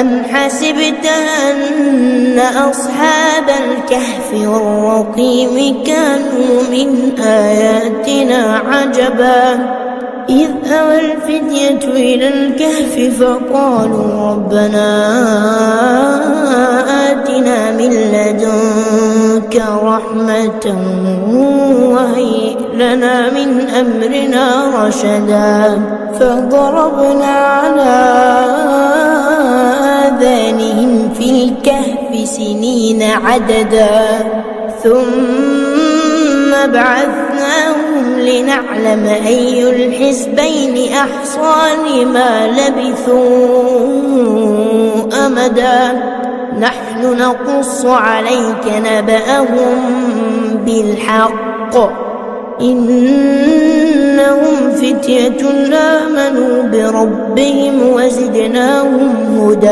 أم حسبت أن أصحاب الكهف والرقيم كانوا من آياتنا عجبا إذ أوى الفتية إلى الكهف فقالوا ربنا آتنا من لدنك رحمة وهيئ لنا من أمرنا رشدا فضربنا على آذانهم في الكهف سنين عددا ثم بعثناهم لنعلم أي الحزبين أحصى لما لبثوا أمدا نحن نقص عليك نبأهم بالحق إنهم فتية آمنوا بربهم وزدناهم هدى.